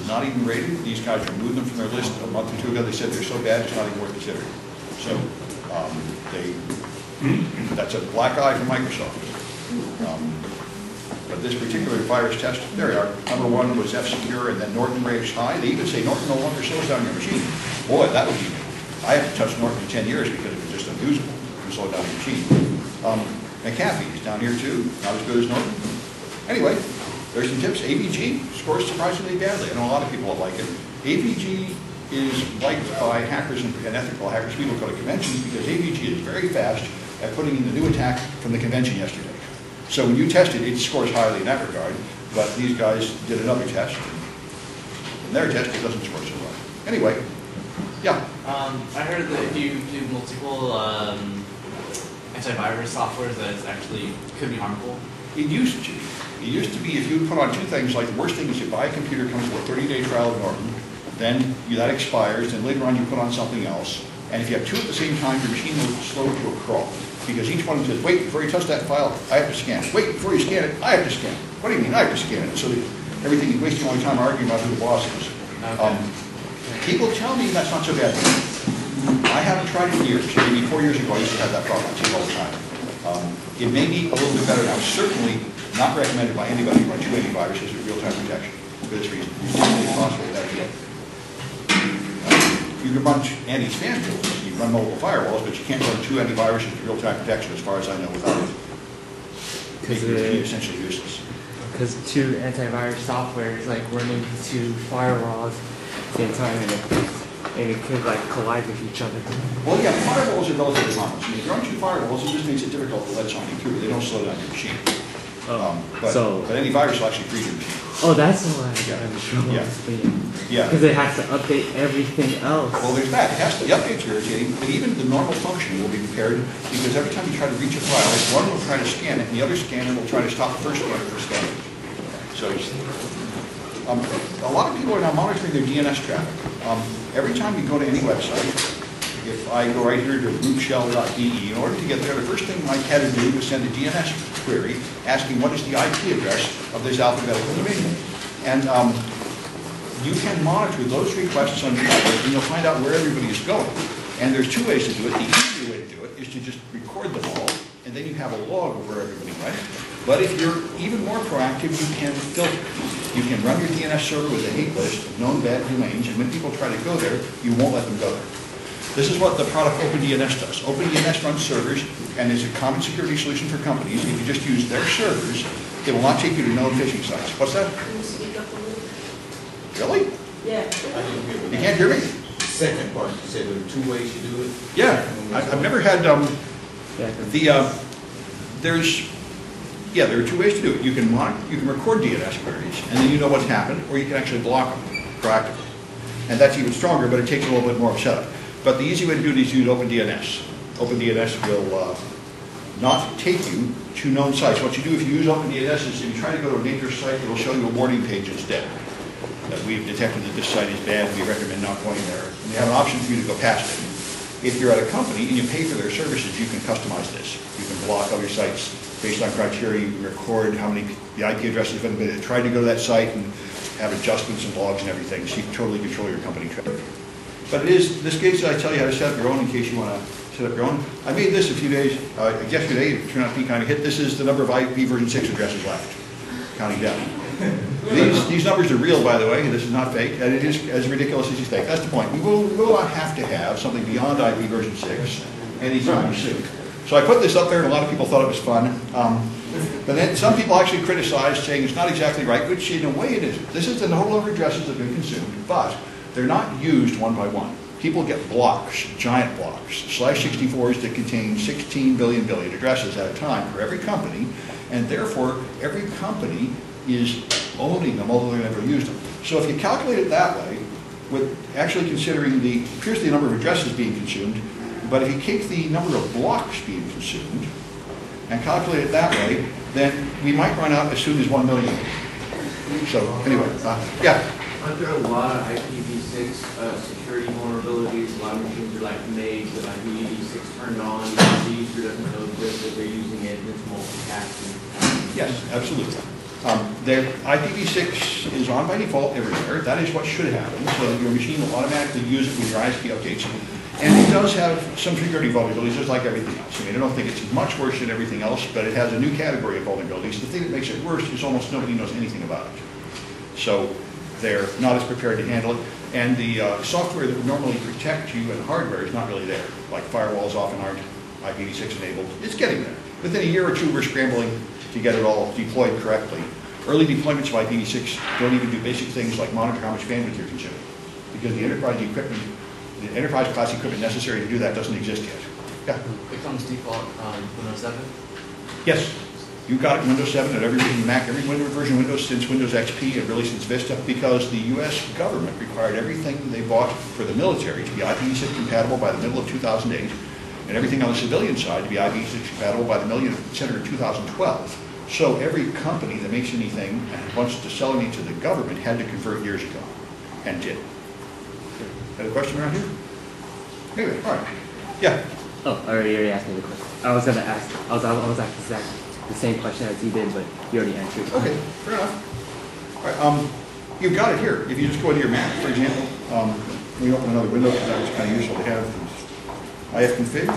not even rated. These guys removed them from their list a month or two ago. They said they're so bad it's not even worth considering. So that's a black eye from Microsoft. But this particular virus test, there we are. Number one was F-Secure, and then Norton rates high. They even say Norton no longer slows down your machine. Boy, that would be, I haven't touched Norton in 10 years because it was just unusable to slow down your machine. McAfee is down here too, not as good as Norton. Anyway, there's some tips. AVG scores surprisingly badly. I know a lot of people that like it. AVG is liked by hackers and ethical hackers. We don't go to conventions because AVG is very fast at putting in the new attack from the convention yesterday. So when you test it, it scores highly in that regard. But these guys did another test. In their test, it doesn't score so well. Anyway, yeah. I heard that if you do multiple antivirus softwares, that it actually could be harmful. It used to. It used to be if you put on two things, like the worst thing is you buy a computer, comes with a 30-day trial of Norton, then that expires, and later on you put on something else. And if you have two at the same time, your machine will slow to a crawl. Because each one says, wait, before you touch that file, I have to scan it. Wait, before you scan it, I have to scan it. What do you mean, I have to scan it? So everything, you're wasting all your time arguing about who the boss is. Okay. People tell me that's not so bad. I haven't tried it in years. Maybe 4 years ago, I used to have that problem. I see it all the time. It may be a little bit better now. Certainly not recommended by anybody to run 2 antiviruses with real-time protection for this reason. It's certainly possible that you can run anti-spam tools, you can run multiple firewalls, but you can't run 2 antiviruses with real-time protection, as far as I know, without it. Because it's essentially useless. Because 2 antivirus software is like running 2 firewalls at the same time, and it could like collide with each other. Well, yeah, firewalls are relatively harmless. I mean, if you run 2 firewalls, it just makes it difficult to let something through. They don't slow down your machine. But any virus will actually freeze your machine. Oh, that's why I got in trouble. Yeah. Because it has to update everything else. Well, there's that. It has to, the updates are irritating, but even the normal function will be impaired because every time you try to reach a file, one will try to scan it, and the other scanner will try to stop the first scanner from scanning. So a lot of people are now monitoring their DNS traffic. Every time you go to any website, if I go right here to rootshell.de, in order to get there, the first thing I had to do was send a DNS query asking what is the IP address of this alphabetical domain. And you can monitor those requests on the network, and you'll find out where everybody is going. And there's 2 ways to do it. The easier way to do it is to just record them all, and then you have a log of where everybody went. But if you're even more proactive, you can filter. You can run your DNS server with a hate list of known bad domains, and when people try to go there, you won't let them go there. This is what the product OpenDNS does. OpenDNS runs servers, and is a common security solution for companies. If you just use their servers, it will not take you to known phishing sites. What's that? Can you speak up a little? Really? Yeah. You can't hear me? Second part, you said there were 2 ways you do it? Yeah. I've never had there are 2 ways to do it. You can record DNS queries, and then you know what's happened, or you can actually block them proactively. And that's even stronger, but it takes a little bit more of setup. But the easy way to do it is use OpenDNS. OpenDNS will not take you to known sites. What you do if you use OpenDNS is if you try to go to a dangerous site, it will show you a warning page instead. That we've detected that this site is bad, we recommend not going there. And they have an option for you to go past it. If you're at a company and you pay for their services, you can customize this. You can block other sites based on criteria. You can record how many the IP addresses of anybody that tried to go to that site and have adjustments and logs and everything, so you can totally control your company traffic. But it is, this case I tell you how to set up your own in case you want to set up your own. I made this a few days, yesterday, it turned out to be kind of hit. This is the number of IP version 6 addresses left, counting down. These numbers are real, by the way, this is not fake, and it is as ridiculous as you think. That's the point. We will not have to have something beyond IP version 6 anytime soon. So I put this up there, and a lot of people thought it was fun. But then some people actually criticized, saying it's not exactly right, which in a way it isn't. This is the total number of addresses that have been consumed, but they're not used one by one. People get blocks, giant blocks, /64s that contain 16 billion addresses at a time for every company, and therefore every company is owning them, although they never used them. So if you calculate it that way, with actually considering here's the number of addresses being consumed, but if you take the number of blocks being consumed and calculate it that way, then we might run out as soon as 1 million. So anyway, yeah. Aren't there a lot of IPv6 security vulnerabilities? A lot of machines are like made with IPv6 turned on. The user doesn't know this, that they're using it, and it's multitasking. Yes, absolutely. IPv6 is on by default everywhere. That is what should happen, so that your machine will automatically use it with your ISP updates. And it does have some security vulnerabilities, just like everything else. I mean, I don't think it's much worse than everything else, but it has a new category of vulnerabilities. The thing that makes it worse is almost nobody knows anything about it. So they're not as prepared to handle it. And the software that would normally protect you and hardware is not really there. Like firewalls often aren't IPv6 enabled. It's getting there. Within a year or two, we're scrambling to get it all deployed correctly. Early deployments of IPv6 don't even do basic things like monitor how much bandwidth you're consuming, because the enterprise equipment, the enterprise class equipment necessary to do that doesn't exist yet. Yeah. It comes default Windows 7? Yes. You got it in Windows 7 at every Mac, every Windows version of Windows since Windows XP and really since Vista, because the US government required everything they bought for the military to be IPv6 compatible by the middle of 2008, and everything on the civilian side to be IPv6 compatible by the center of 2012. So every company that makes anything and wants to sell anything to the government had to convert years ago, and did. Had a question around here? Anyway, all right. Yeah. Oh, you already asked me the question. I was gonna ask. I was asking the same question as you did, but you already answered. Okay, fair enough. All right. You've got it here. If you just go into your Mac, for example, we open another window, that was kind of useful to have ifconfig.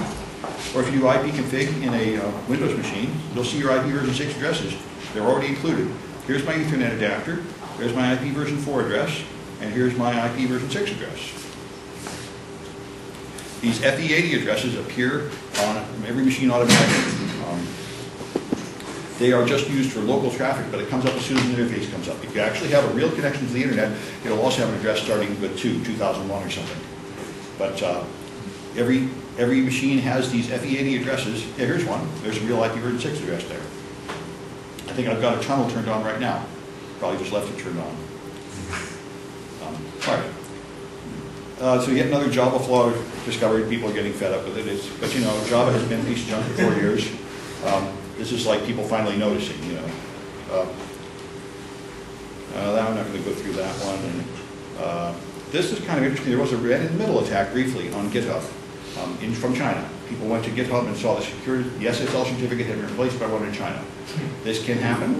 Or if you do ipconfig in a Windows machine, you'll see your IP version 6 addresses. They're already included. Here's my Ethernet adapter, there's my IP version 4 address, and here's my IP version 6 address. These FE80 addresses appear on every machine automatically. They are just used for local traffic, but it comes up as soon as the interface comes up. If you actually have a real connection to the internet, it'll also have an address starting with 2001 or something. But every machine has these FE80 addresses. Yeah, here's one. There's a real IP version 6 address there. I think I've got a tunnel turned on right now. Probably just left it turned on. All right. So yet another Java flaw discovered. People are getting fed up with it. But you know, Java has been a piece of junk for 4 years. This is like people finally noticing, you know. I'm not going to go through that one. This is kind of interesting. There was a red-in-the-middle attack briefly on GitHub from China. People went to GitHub and saw the SSL certificate had been replaced by one in China. This can happen.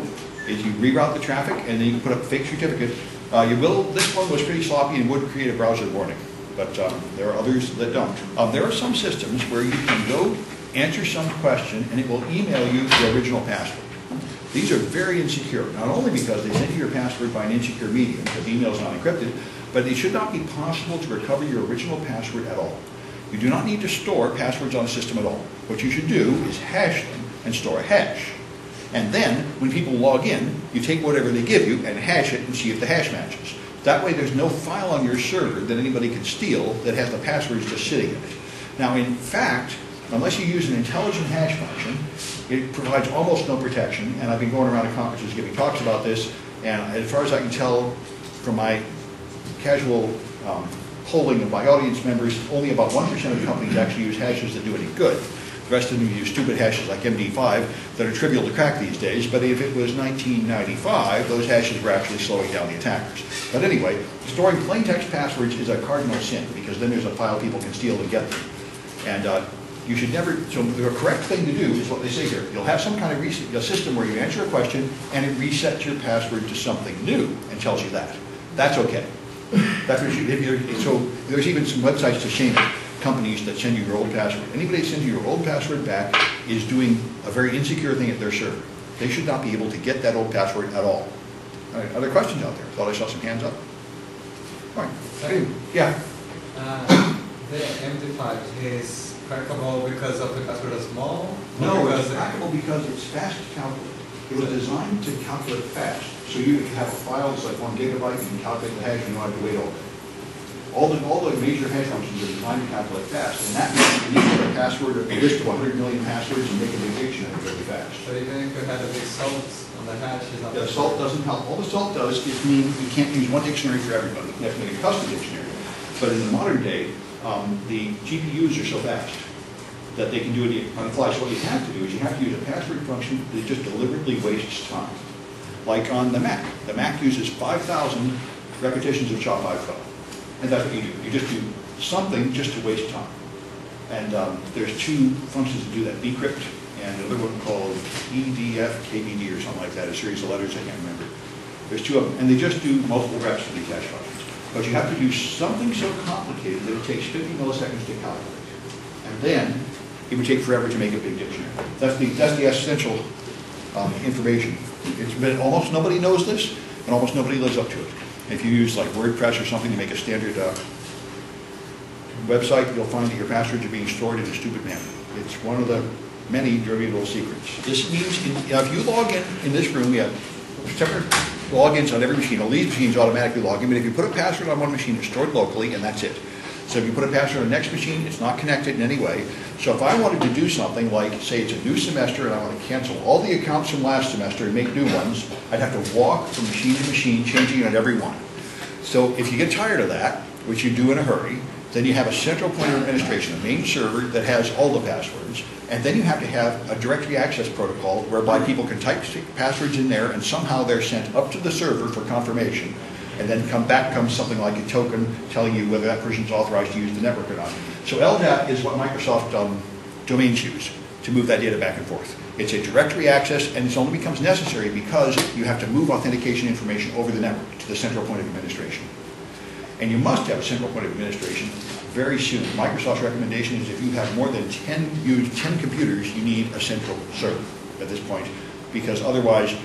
Is you reroute the traffic and then you can put up a fake certificate. This one was pretty sloppy and would create a browser warning, but there are others that don't. There are some systems where you can go answer some question and it will email you the original password. These are very insecure, not only because they send you your password by an insecure medium, because the email is not encrypted, but it should not be possible to recover your original password at all. You do not need to store passwords on a system at all. What you should do is hash them and store a hash. And then, when people log in, you take whatever they give you and hash it and see if the hash matches. That way there's no file on your server that anybody can steal that has the passwords just sitting in it. Now, in fact, unless you use an intelligent hash function, it provides almost no protection, and I've been going around to conferences giving talks about this, and as far as I can tell from my casual polling of my audience members, only about 1% of companies actually use hashes that do any good. The rest of them use stupid hashes like MD5 that are trivial to crack these days, but if it was 1995, those hashes were actually slowing down the attackers. But anyway, storing plain text passwords is a cardinal sin, because then there's a file people can steal and get them. And you should never, so the correct thing to do is what they say here. You'll have some kind of a system where you answer a question and it resets your password to something new and tells you that. That's okay. That's what so there's even some websites to shame companies that send you your old password. Anybody that sends you your old password back is doing a very insecure thing at their server. They should not be able to get that old password at all. All right, other questions out there? Thought I saw some hands up. All right. Yeah. The MD5 is crackable because of the password is small? No, it's crackable because it's fast to calculate. It was designed to calculate fast. So you have a file that's like 1 gigabyte, you can calculate the hash, and you don't have to wait all day. All the major hash functions are designed to calculate fast, and that means you can get a password, a list of 100 million passwords, and make a big dictionary really fast. So even if you had a big salt on the hash, is not... Yeah, salt doesn't help. All the salt does is mean you can't use one dictionary for everybody. You have to make a custom dictionary. But in the modern day, the GPUs are so fast that they can do it on the fly. So what you have to do is you have to use a password function that just deliberately wastes time. Like on the Mac. The Mac uses 5,000 repetitions of SHA-5 code. And that's what you do. You just do something just to waste time. And there's two functions to do that, decrypt and another one called EDF, or something like that, a series of letters, I can't remember. There's two of them, and they just do multiple reps for these hash functions. But you have to do something so complicated that it takes 50 milliseconds to calculate. And then it would take forever to make a big dictionary. That's the essential information. But almost nobody knows this, and almost nobody lives up to it. If you use like WordPress or something to make a standard website, you'll find that your passwords are being stored in a stupid manner. It's one of the many dirty little secrets. This means, if you log in this room, we have separate logins on every machine. All these machines automatically log in, but if you put a password on one machine, it's stored locally, and that's it. So if you put a password on the next machine, it's not connected in any way. So if I wanted to do something like, say it's a new semester and I want to cancel all the accounts from last semester and make new ones, I'd have to walk from machine to machine, changing it on every one. So if you get tired of that, which you do in a hurry, then you have a central point of administration, a main server that has all the passwords, and then you have to have a directory access protocol whereby people can type passwords in there and somehow they're sent up to the server for confirmation, and then comes something like a token telling you whether that person's authorized to use the network or not. So LDAP is what Microsoft domains use to move that data back and forth. It's a directory access, and it only becomes necessary because you have to move authentication information over the network to the central point of administration. And you must have a central point of administration very soon. Microsoft's recommendation is if you have more than 10 computers, you need a central server at this point, because otherwise,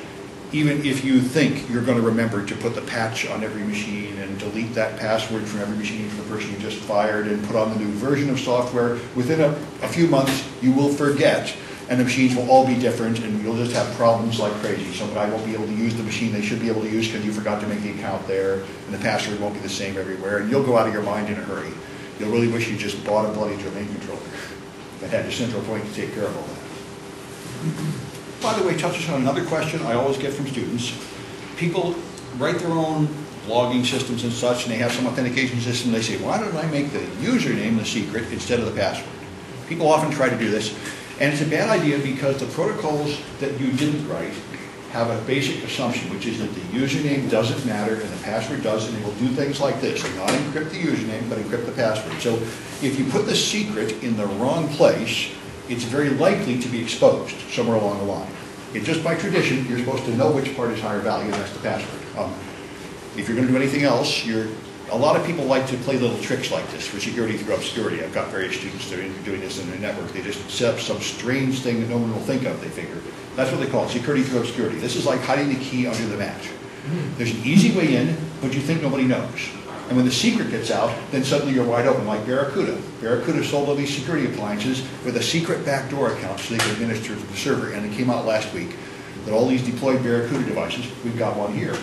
even if you think you're going to remember to put the patch on every machine and delete that password from every machine for the person you just fired and put on the new version of software, within a few months you will forget, and the machines will all be different, and you'll just have problems like crazy. Some guy won't be able to use the machine they should be able to use because you forgot to make the account there, and the password won't be the same everywhere, and you'll go out of your mind in a hurry. You'll really wish you just bought a bloody domain controller that had a central point to take care of all that. By the way, touches on another question I always get from students. People write their own logging systems and such, and they have some authentication system. They say, why don't I make the username the secret instead of the password? People often try to do this, and it's a bad idea because the protocols that you didn't write have a basic assumption, which is that the username doesn't matter and the password does, and it will do things like this. It'll not encrypt the username, but encrypt the password. So if you put the secret in the wrong place, it's very likely to be exposed somewhere along the line. And just by tradition, you're supposed to know which part is higher value, and that's the password. If you're going to do anything else, a lot of people like to play little tricks like this for security through obscurity. I've got various students that are doing this in their network. They just set up some strange thing that no one will think of, they figure. That's what they call it, security through obscurity. This is like hiding the key under the mat. There's an easy way in, but you think nobody knows. And when the secret gets out, then suddenly you're wide open, like Barracuda. Barracuda sold all these security appliances with a secret backdoor account so they could administer to the server. And it came out last week that all these deployed Barracuda devices, we've got one here,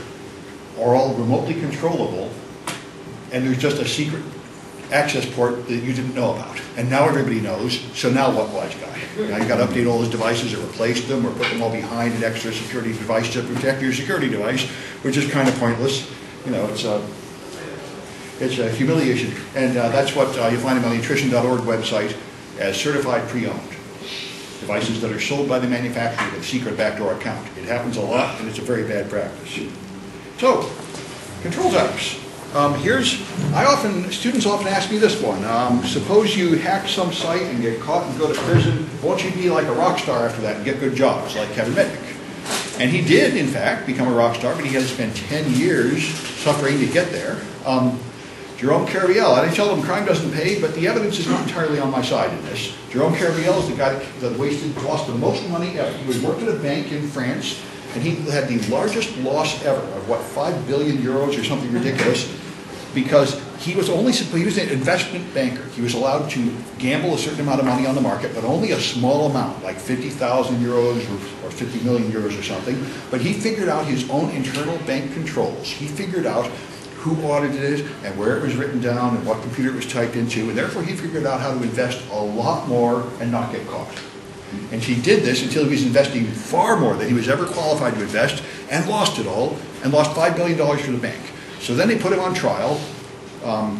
are all remotely controllable, and there's just a secret access port that you didn't know about. And now everybody knows, so now what, wise guy? Now you've got to update all those devices or replace them or put them all behind an extra security device to protect your security device, which is kind of pointless. You know, it's a humiliation. And that's what you find on the attrition.org website as certified pre-owned. Devices that are sold by the manufacturer with a secret backdoor account. It happens a lot, and it's a very bad practice. So, control types. Students often ask me this one. Suppose you hack some site and get caught and go to prison. Won't you be like a rock star after that and get good jobs, like Kevin Mitnick? And he did, in fact, become a rock star, but he had to spend 10 years suffering to get there. Jerome Caraviel, I didn't tell him crime doesn't pay, but the evidence is not entirely on my side in this. Jerome Caraviel is the guy that lost the most money ever. He worked at a bank in France, and he had the largest loss ever of, what, 5 billion euros or something ridiculous, because he was an investment banker. He was allowed to gamble a certain amount of money on the market, but only a small amount, like 50,000 euros or 50 million euros or something. But he figured out his own internal bank controls. He figured out who audited it and where it was written down and what computer it was typed into, and therefore he figured out how to invest a lot more and not get caught. And he did this until he was investing far more than he was ever qualified to invest, and lost it all, and lost $5 billion to the bank. So then they put him on trial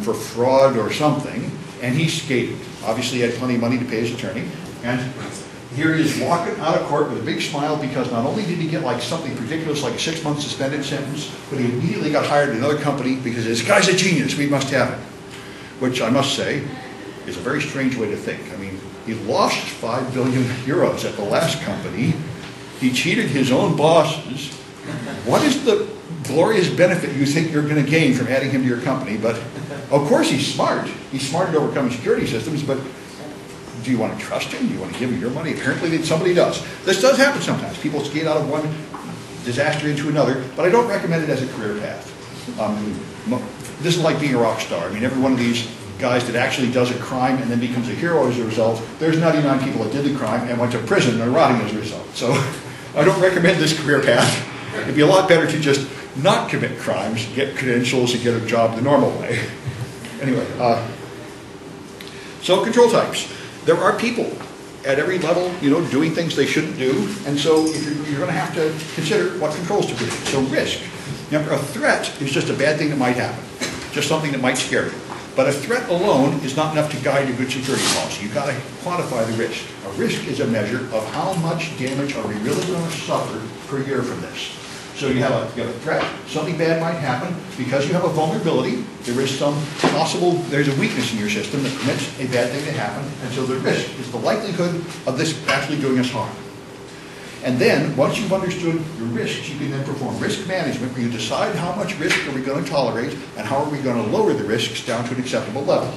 for fraud or something, and he skated. Obviously he had plenty of money to pay his attorney, and here he is walking out of court with a big smile because not only did he get like something ridiculous like a 6-month suspended sentence, but he immediately got hired at another company because this guy's a genius, we must have him. Which I must say is a very strange way to think. I mean, He lost 5 billion euros at the last company. He cheated his own bosses. What is the glorious benefit you think you're going to gain from adding him to your company? But of course he's smart. He's smart at overcoming security systems, but do you want to trust him? Do you want to give him your money? Apparently somebody does. This does happen sometimes. People skate out of one disaster into another, but I don't recommend it as a career path. This is like being a rock star. I mean, every one of these guys that actually does a crime and then becomes a hero as a result, there's 99 people that did the crime and went to prison and are rotting as a result. So I don't recommend this career path. It'd be a lot better to just not commit crimes, get credentials, and get a job the normal way. Anyway, so control types. There are people at every level, doing things they shouldn't do, and so you're going to have to consider what controls to put in. So risk. Remember, a threat is just a bad thing that might happen, just something that might scare you. But a threat alone is not enough to guide a good security policy. You've got to quantify the risk. A risk is a measure of how much damage are we really going to suffer per year from this. So you have a threat, something bad might happen. Because you have a vulnerability, there is there's a weakness in your system that permits a bad thing to happen, and so the risk is the likelihood of this actually doing us harm. And then, once you've understood your risks, you can then perform risk management, where you decide how much risk are we going to tolerate, and how are we going to lower the risks down to an acceptable level.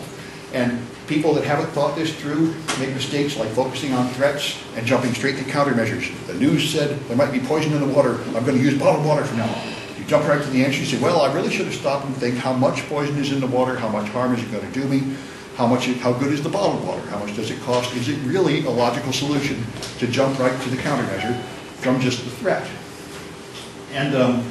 And people that haven't thought this through make mistakes like focusing on threats and jumping straight to countermeasures. The news said there might be poison in the water, I'm going to use bottled water from now on. You jump right to the answer, you say, well, I really should have stopped and think how much poison is in the water, how much harm is it going to do me, how good is the bottled water, how much does it cost? Is it really a logical solution to jump right to the countermeasure from just the threat? And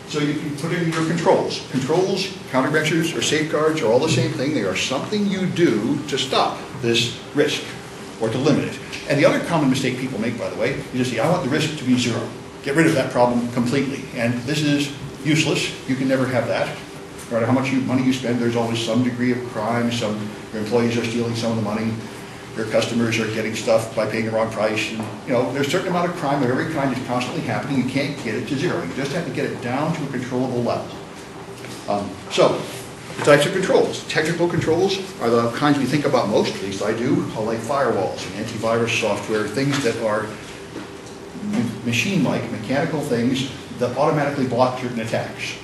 so you can put in your controls. Controls, countermeasures, or safeguards are all the same thing. They are something you do to stop this risk or to limit it. And the other common mistake people make, by the way, is to say, I want the risk to be zero. Get rid of that problem completely. And this is useless. You can never have that. No matter how much money you spend, there's always some degree of crime. Your employees are stealing some of the money. Your customers are getting stuff by paying the wrong price. And, there's a certain amount of crime of every kind that's constantly happening. You can't get it to zero. You just have to get it down to a controllable level. So, the types of controls. Technical controls are the kinds we think about most, at least I do, like firewalls and antivirus software, things that are machine-like, mechanical things that automatically block certain attacks.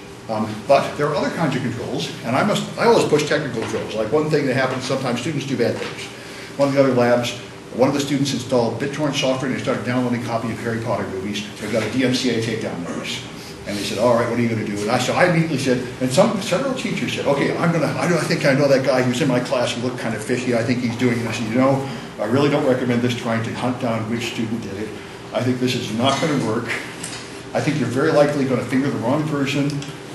But there are other kinds of controls, and I always push technical controls. Like one thing that happens, sometimes students do bad things. One of the other labs, one of the students installed BitTorrent software and they started downloading a copy of Harry Potter movies. They got a DMCA takedown notice. And they said, all right, what are you going to do? And I immediately said, and several teachers said, okay, I think I know that guy who's in my class who looked kind of fishy. I think he's doing this. And I really don't recommend this trying to hunt down which student did it. I think this is not going to work. I think you're very likely going to finger the wrong person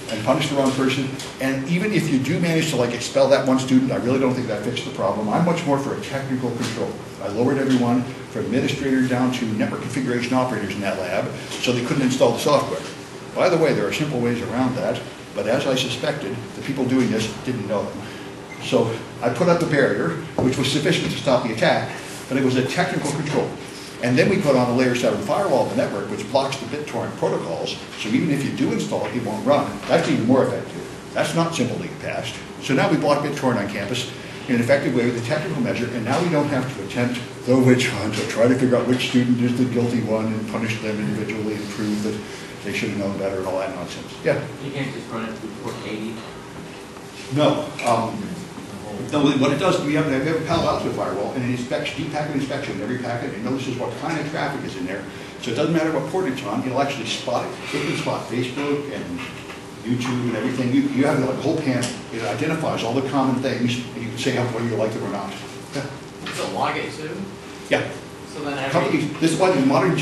and punish the wrong person. And even if you do manage to expel that one student, I really don't think that fixes the problem. I'm much more for a technical control. I lowered everyone from administrator down to network configuration operators in that lab so they couldn't install the software. By the way, there are simple ways around that, but as I suspected, the people doing this didn't know them. So I put up a barrier, which was sufficient to stop the attack, but it was a technical control. And then we put on a layer 7 firewall of the network, which blocks the BitTorrent protocols, so even if you do install it, it won't run. That's even more effective. That's not simple to get past. So now we block BitTorrent on campus in an effective way with a technical measure, and now we don't have to attempt the witch hunt or try to figure out which student is the guilty one and punish them individually and prove that they should have known better and all that nonsense. Yeah? You can't just run it through port 80. No. No, what it does, we have a Palo Alto firewall, and it inspects deep packet inspection every packet. It notices what kind of traffic is in there. So it doesn't matter what port it's on, it'll actually spot it. It can spot Facebook and YouTube and everything. You have a whole panel. It identifies all the common things, and you can say whether you like them or not. Yeah. So log it too? Yeah. So then This is why the modern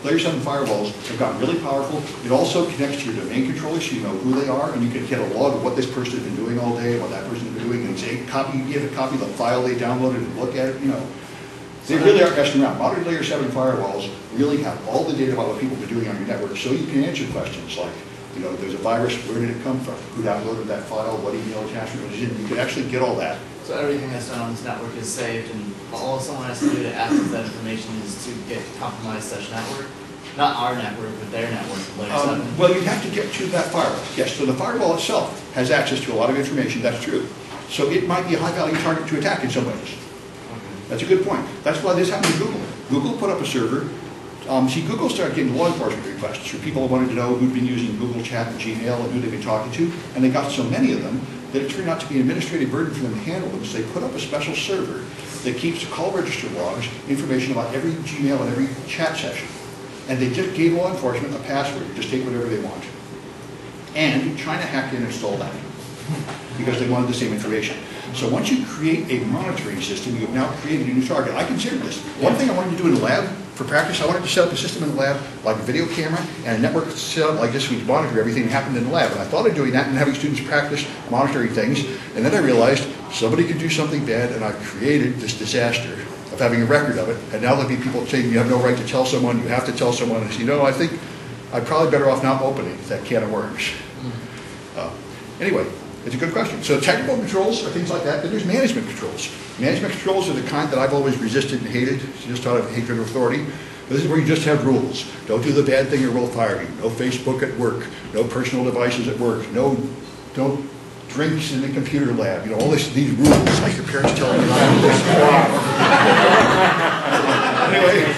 layer 7 firewalls have gotten really powerful. It also connects to your domain controller so you know who they are, and you can get a log of what this person has been doing all day, what that person has been doing, and say, you get a copy of the file they downloaded and look at it, They really aren't messing around. Modern layer 7 firewalls really have all the data about what people have been doing on your network, so you can answer questions like, there's a virus, where did it come from? Who downloaded that file? What email attachment was in? You can actually get all that. So everything that's done on this network is saved, and all someone has to do to access that information is to get compromised such network. Not our network, but their network, layer 7. Well, you have to get to that firewall. Yes, so the firewall itself has access to a lot of information, that's true. So it might be a high-value target to attack in some ways. That's a good point. That's why this happened to Google. Google put up a server. See, Google started getting law enforcement requests from people who wanted to know who'd been using Google Chat and Gmail and who they'd been talking to, and they got so many of them that it turned out to be an administrative burden for them to handle them, so they put up a special server that keeps call register logs, information about every Gmail and every chat session. And they just gave law enforcement a password to just take whatever they want. And China hacked in and installed that because they wanted the same information. So once you create a monitoring system, you have now created a new target. I consider this. One thing I wanted to do in the lab for practice, I wanted to set up a system in the lab, like a video camera and a network set up like this, we monitor everything that happened in the lab. And I thought of doing that and having students practice monitoring things. And then I realized somebody could do something bad, and I've created this disaster of having a record of it. And now there'll be people saying you have no right to tell someone, you have to tell someone. And I say, I think I'm probably better off not opening that can of worms. Anyway, it's a good question. So technical controls are things like that. Then there's management controls. Management controls are the kind that I've always resisted and hated, just out of hatred of authority. But this is where you just have rules. Don't do the bad thing or we'll fire you. No Facebook at work. No personal devices at work. No, don't drinks in the computer lab. All these rules, like your parents telling you not to do this. Anyway,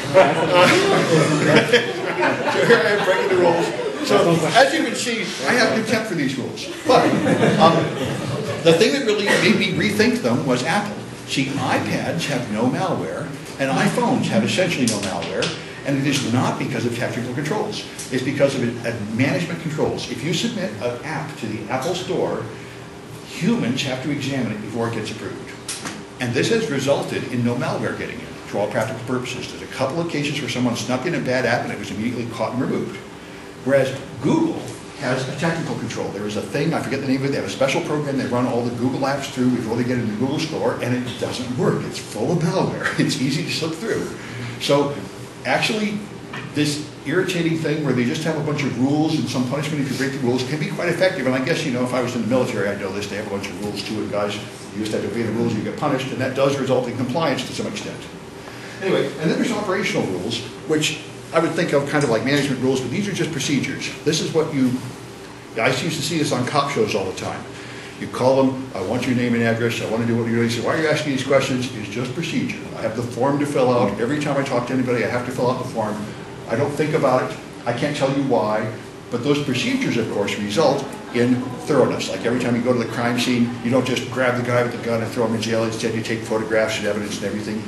so here I am breaking the rules. So, as you can see, I have contempt for these rules. But the thing that really made me rethink them was Apple. See, iPads have no malware, and iPhones have essentially no malware, and it is not because of technical controls. It's because of management controls. If you submit an app to the Apple Store, humans have to examine it before it gets approved. And this has resulted in no malware getting in, to all practical purposes. There's a couple of cases where someone snuck in a bad app and it was immediately caught and removed. Whereas Google has a technical control. There is a thing, I forget the name of it, they have a special program they run all the Google apps through before they get into the Google Store, and it doesn't work. It's full of malware. It's easy to slip through. So actually, this irritating thing where they just have a bunch of rules and some punishment if you break the rules can be quite effective. And I guess, if I was in the military, I'd know this. They have a bunch of rules too, and guys, you just have to obey the rules, you get punished, and that does result in compliance to some extent. Anyway, and then there's operational rules, which I would think of kind of like management rules, but these are just procedures. This is what I used to see this on cop shows all the time. You call them, I want your name and address, I want to do what you're doing. They say, why are you asking these questions? It's just procedure. I have the form to fill out. Every time I talk to anybody, I have to fill out the form. I don't think about it. I can't tell you why. But those procedures, of course, result in thoroughness. Like every time you go to the crime scene, you don't just grab the guy with the gun and throw him in jail. Instead, you take photographs and evidence and everything.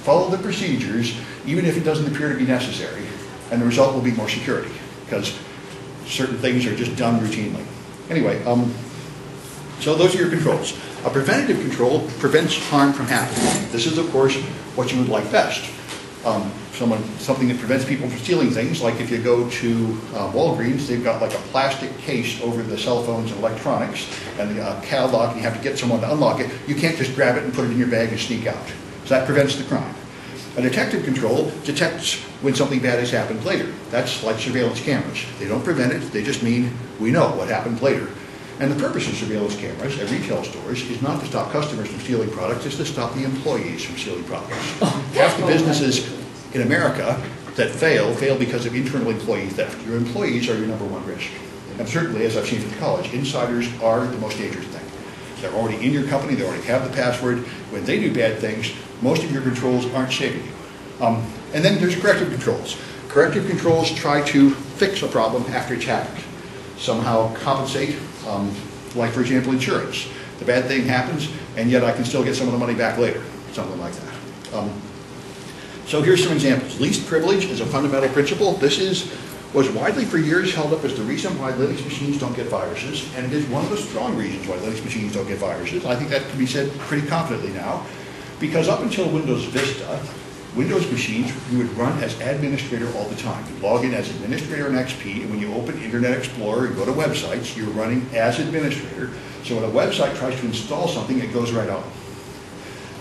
Follow the procedures, even if it doesn't appear to be necessary. And the result will be more security, because certain things are just done routinely. Anyway, so those are your controls. A preventative control prevents harm from happening. This is, of course, what you would like best. Something that prevents people from stealing things, like if you go to Walgreens, they've got like a plastic case over the cell phones and electronics, and the padlock, and you have to get someone to unlock it. You can't just grab it and put it in your bag and sneak out. So that prevents the crime. A detective control detects when something bad has happened later. That's like surveillance cameras. They don't prevent it, they just mean we know what happened later. And the purpose of surveillance cameras at retail stores is not to stop customers from stealing products, it's to stop the employees from stealing products. Half the businesses in America that fail because of internal employee theft. Your employees are your number one risk. And certainly, as I've seen at the college, insiders are the most dangerous thing. They're already in your company, they already have the password. When they do bad things, most of your controls aren't saving you. And then there's corrective controls. Corrective controls try to fix a problem after it's happened. Somehow compensate, like for example insurance. The bad thing happens, and yet I can still get some of the money back later. Something like that. So here's some examples. Least privilege is a fundamental principle. This was widely for years held up as the reason why Linux machines don't get viruses, and it is one of the strong reasons why Linux machines don't get viruses. I think that can be said pretty confidently now, because up until Windows Vista, Windows machines you would run as administrator all the time. You log in as administrator in XP, and when you open Internet Explorer and go to websites, you're running as administrator. So when a website tries to install something, it goes right on.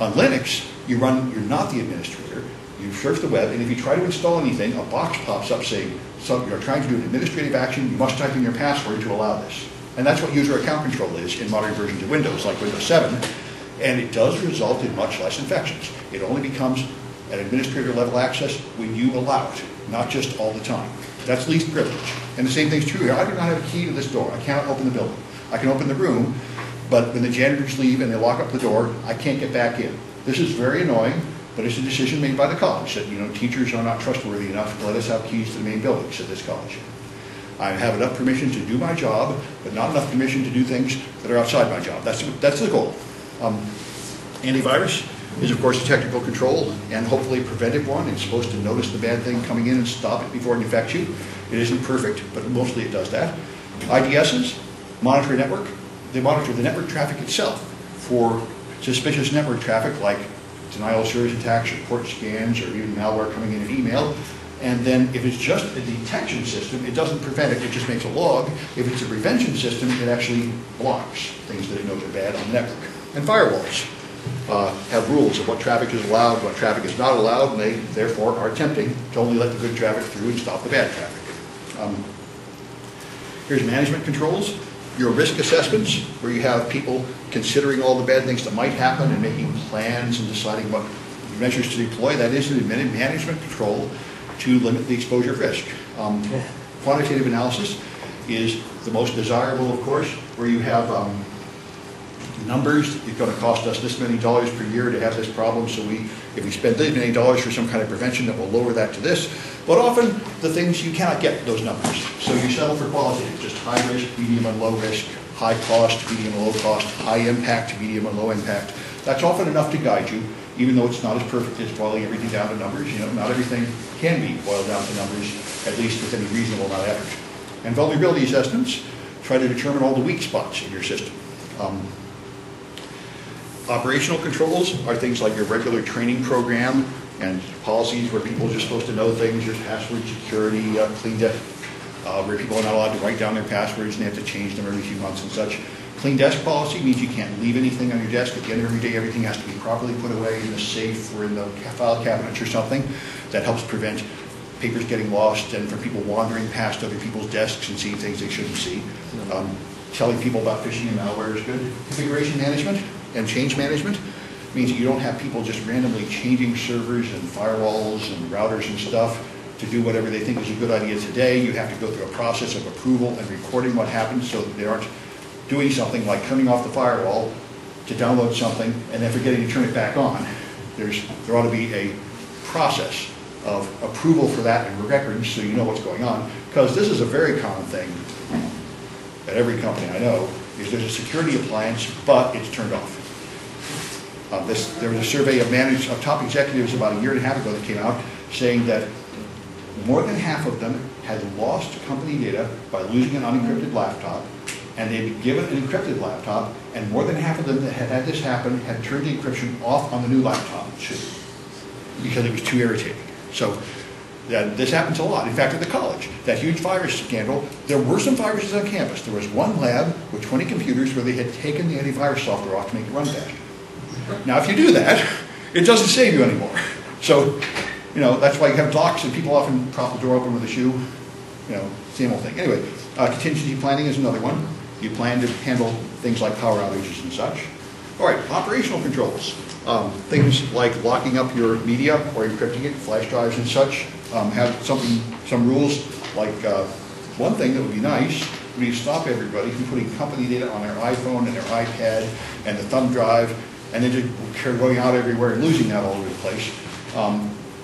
On Linux, you're not the administrator. You surf the web, and if you try to install anything, a box pops up saying, so you're trying to do an administrative action, you must type in your password to allow this. And that's what user account control is in modern versions of Windows, like Windows 7. And it does result in much less infections. It only becomes an administrator level access when you allow it, not just all the time. That's least privilege. And the same thing's true here. I do not have a key to this door. I cannot open the building. I can open the room, but when the janitors leave and they lock up the door, I can't get back in. This is very annoying, But it's a decision made by the college that, teachers are not trustworthy enough to let us have keys to the main buildings at this college. I have enough permission to do my job, but not enough permission to do things that are outside my job. That's the goal. Antivirus is, of course, a technical control and hopefully a preventive one. It's supposed to notice the bad thing coming in and stop it before it infects you. It isn't perfect, but mostly it does that. IDSs monitor network. They monitor the network traffic itself for suspicious network traffic like denial of service attacks or port scans or even malware coming in an email. And then if it's just a detection system, it doesn't prevent it, it just makes a log. If it's a prevention system, it actually blocks things that it knows are bad on the network. And firewalls have rules of what traffic is allowed, what traffic is not allowed, and they therefore are attempting to only let the good traffic through and stop the bad traffic. Here's management controls. Your risk assessments, where you have people considering all the bad things that might happen and making plans and deciding what measures to deploy. That is an admitted management control to limit the exposure of risk. Quantitative analysis is the most desirable, of course, where you have numbers. It's going to cost us this many dollars per year to have this problem, so if we spend this many dollars for some kind of prevention, that will lower that to this. But often, the things you cannot get those numbers. So you settle for qualitative, just high risk, medium and low risk, high cost, medium and low cost, high impact, medium and low impact. That's often enough to guide you, even though it's not as perfect as boiling everything down to numbers. Not everything can be boiled down to numbers, at least with any reasonable amount of effort. And vulnerability assessments try to determine all the weak spots in your system. Operational controls are things like your regular training program and policies where people are just supposed to know things, your password security, clean desk, where people are not allowed to write down their passwords and they have to change them every few months and such. Clean desk policy means you can't leave anything on your desk. At the end of every day, everything has to be properly put away in a safe or in the file cabinets or something. That helps prevent papers getting lost and from people wandering past other people's desks and seeing things they shouldn't see. Telling people about phishing and malware is good. Configuration management and change management means that you don't have people just randomly changing servers and firewalls and routers and stuff to do whatever they think is a good idea today. You have to go through a process of approval and recording what happens so that they aren't doing something like turning off the firewall to download something and then forgetting to turn it back on. There ought to be a process of approval for that and records so you know what's going on, because this is a very common thing at every company I know, is there's a security appliance, but it's turned off. There was a survey of top executives about a year and a half ago that came out saying that more than half of them had lost company data by losing an unencrypted laptop, and they'd been given an encrypted laptop, and more than half of them that had had this happen had turned the encryption off on the new laptop because it was too irritating. So this happens a lot. In fact, at the college, that huge virus scandal, there were some viruses on campus. There was one lab with 20 computers where they had taken the antivirus software off to make it run faster. Now, if you do that, it doesn't save you anymore. So, that's why you have docs and people often prop the door open with a shoe. Same old thing. Anyway, contingency planning is another one. You plan to handle things like power outages and such. All right, operational controls. Things like locking up your media or encrypting it, flash drives and such, have some rules like one thing that would be nice would be to stop everybody from putting company data on their iPhone and their iPad and the thumb drive and then just going out everywhere and losing that all over the place.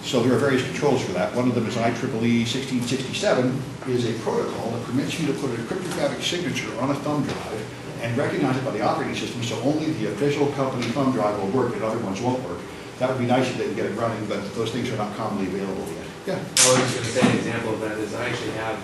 So there are various controls for that. One of them is IEEE 1667 is a protocol that permits you to put a cryptographic signature on a thumb drive and recognize it by the operating system, so only the official company thumb drive will work and other ones won't work. That would be nice if they could get it running, but those things are not commonly available yet. Yeah. I was just going to say an example of that is I actually have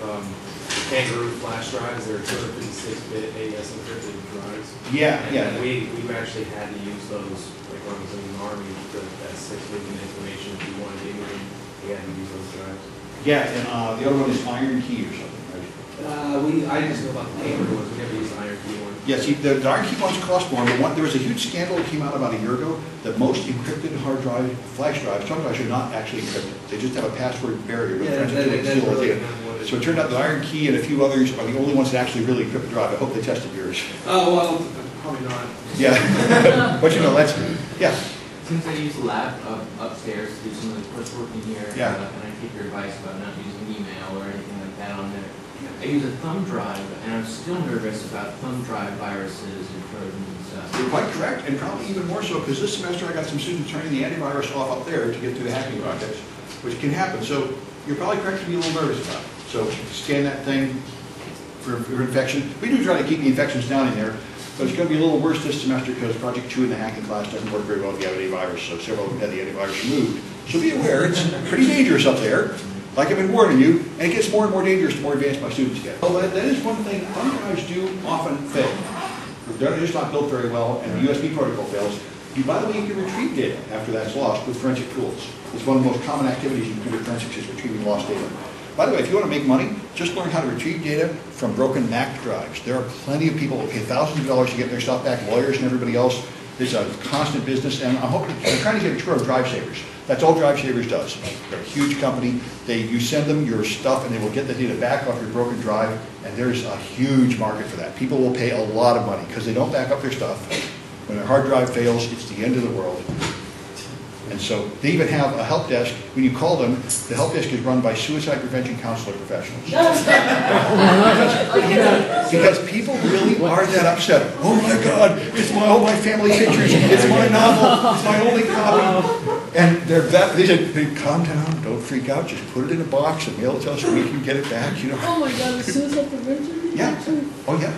Kangaroo flash drives. They're 256-bit AES encrypted drives. Yeah, and yeah. We've actually had to use those, like when I was in the Army, for that 6-bit information. If you wanted to use them, we had to use those drives. Yeah, and the other one is Iron Key or something, right? I just know about the Kangaroo ones. We never used the Iron Key one. Yeah, see, the Iron Key ones cost more, but there was a huge scandal that came out about a year ago that most encrypted hard drive, flash drives, some drives are not actually encrypted. They just have a password barrier with friends until they steal the data. So it turned out that Iron Key and a few others are the only ones that actually really encrypt the drive. I hope they tested yours. Oh, well, probably not. Yeah, but that's, yeah. Since I use the lab upstairs to do some of the coursework in here, Yeah. And I take your advice about not using email or anything like that on there, I use a thumb drive, and I'm still nervous about thumb drive viruses and trojans and stuff. you're quite correct, and probably even more so, because this semester I got some students turning the antivirus off up there to get to the hacking projects, which can happen. So you're probably correct to be a little nervous about it. So scan that thing for infection. We do try to keep the infections down in there, but it's going to be a little worse this semester because Project 2 in the hacking class doesn't work very well if you have an antivirus, so several of them had the antivirus removed. So be aware, it's pretty dangerous up there, like I've been warning you, and it gets more and more dangerous the more advanced my students get. Oh, that is one thing, thumb drives do often fail. They're just not built very well, and the USB protocol fails. By the way, you can retrieve data after that's lost with forensic tools. It's one of the most common activities in computer forensics is retrieving lost data. By the way, if you want to make money, just learn how to retrieve data from broken Mac drives. There are plenty of people who pay thousands of dollars to get their stuff back, lawyers and everybody else. It's a constant business, and I'm trying to get a tour of Drive Savers. That's all Drive Savers does. They're a huge company. You send them your stuff, and they will get the data back off your broken drive, and there's a huge market for that. People will pay a lot of money because they don't back up their stuff. When their hard drive fails, it's the end of the world. And so they even have a help desk. When you call them, the help desk is run by suicide prevention counselor professionals. Because people really are that upset. Oh my God, it's all my family pictures. It's my novel. It's my only copy. And they said, hey, calm down, don't freak out. Just put it in a box and mail it to us so we can get it back. You know. Oh my God, it's suicide prevention? Yeah. Oh yeah.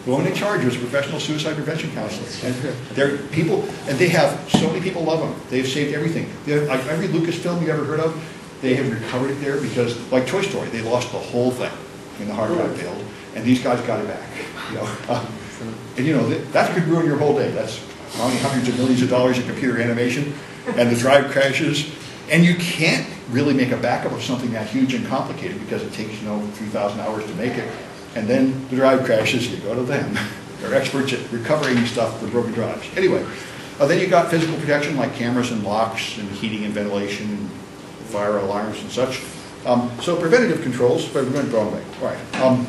The one in charge was a professional suicide prevention counselor. And they're people, and they have, so many people love them. They've saved everything. Like every Lucasfilm you ever heard of, they have recovered it there because, like Toy Story, they lost the whole thing when the hard drive failed, and these guys got it back. You know, and you know that could ruin your whole day. That's how many hundreds of millions of dollars in computer animation, and the drive crashes, and you can't really make a backup of something that huge and complicated because it takes 3,000 hours to make it. And then the drive crashes, you go to them. They're experts at recovering stuff from broken drives. Anyway, then you got physical protection like cameras and locks and heating and ventilation and fire alarms and such. So preventative controls, but we're going to go away. All right.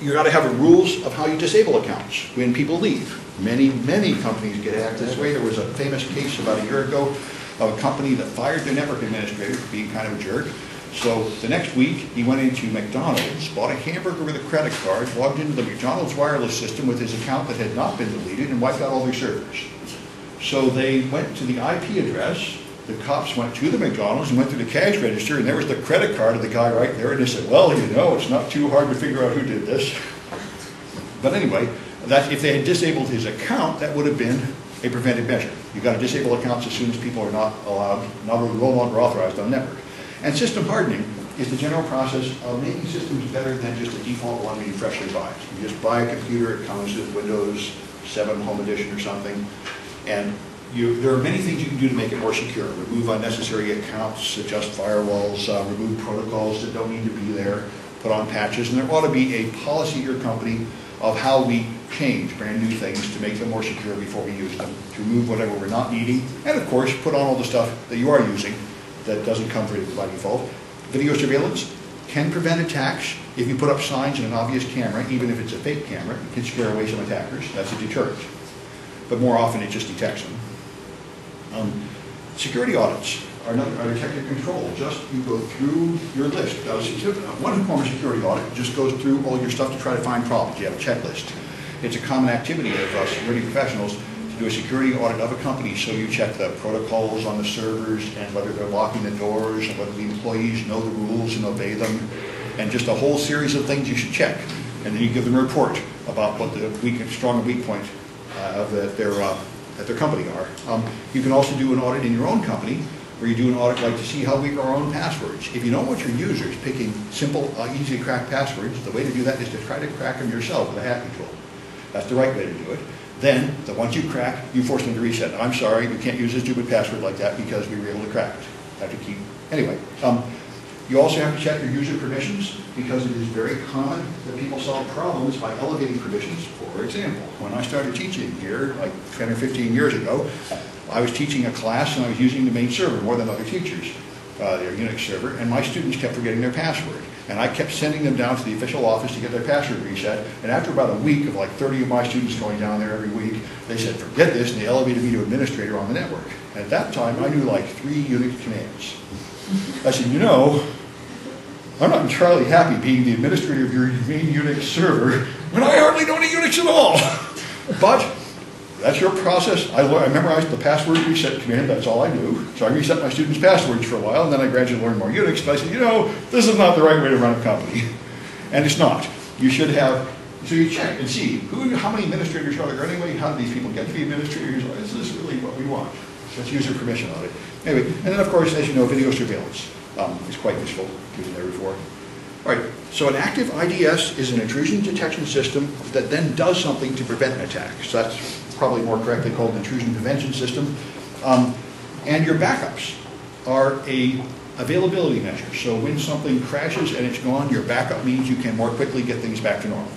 You got to have rules of how you disable accounts when people leave. Many companies get hacked this way. There was a famous case about a year ago of a company that fired their network administrator for being kind of a jerk. So the next week, he went into McDonald's, bought a hamburger with a credit card, logged into the McDonald's wireless system with his account that had not been deleted, and wiped out all their servers. So they went to the IP address, the cops went to the McDonald's and went through the cash register, and there was the credit card of the guy right there, and they said, well, it's not too hard to figure out who did this. But anyway, if they had disabled his account, that would have been a preventive measure. You've got to disable accounts as soon as people are not allowed, no longer authorized on the network. And system hardening is the general process of making systems better than just a default one when you freshly buy it. You just buy a computer, it comes with Windows 7 Home Edition or something, and there are many things you can do to make it more secure. Remove unnecessary accounts, adjust firewalls, remove protocols that don't need to be there, put on patches, and there ought to be a policy at your company of how we change brand new things to make them more secure before we use them, to remove whatever we're not needing, and of course put on all the stuff that you are using that doesn't come by default. Video surveillance can prevent attacks if you put up signs in an obvious camera, even if it's a fake camera. It can scare away some attackers. That's a deterrent. But more often it just detects them. Security audits are detective control. You go through your list. One form of security audit just goes through all your stuff to try to find problems. You have a checklist. It's a common activity of security professionals to do a security audit of a company, so you check the protocols on the servers and whether they're locking the doors and whether the employees know the rules and obey them, and just a whole series of things you should check. And then you give them a report about what the strong and weak point of their company are. You can also do an audit in your own company, where you do an audit like to see how weak are our own passwords. If you don't want your users picking simple, easy to crack passwords, the way to do that is to try to crack them yourself with a hacking tool. That's the right way to do it. Then, the ones you crack, you force them to reset. I'm sorry, we can't use a stupid password like that because we were able to crack it. Anyway, you also have to check your user permissions because it is very common that people solve problems by elevating permissions. For example, when I started teaching here, like 10 or 15 years ago, I was teaching a class and I was using the main server more than other teachers, their Unix server, and my students kept forgetting their password. And I kept sending them down to the official office to get their password reset. And after about a week of like 30 of my students going down there every week, they said, forget this, and they elevated me to administrator on the network. And at that time, I knew like 3 Unix commands. I said, I'm not entirely happy being the administrator of your main Unix server when I hardly know any Unix at all. But That's your process. I memorized the password reset command, that's all I knew. So I reset my students' passwords for a while, and then I gradually learned more Unix, but I said, you know, this is not the right way to run a company. And it's not. You should have, so you check and see, how many administrators are there anyway? How do these people get to be administrators? Is this really what we want? That's user permission on it. Anyway, and then of course, as you know, video surveillance is quite useful, using there before. All right, so an active IDS is an intrusion detection system that then does something to prevent an attack. So that's probably more correctly called an intrusion prevention system. And your backups are a availability measure. So when something crashes and it's gone, your backup means you can more quickly get things back to normal.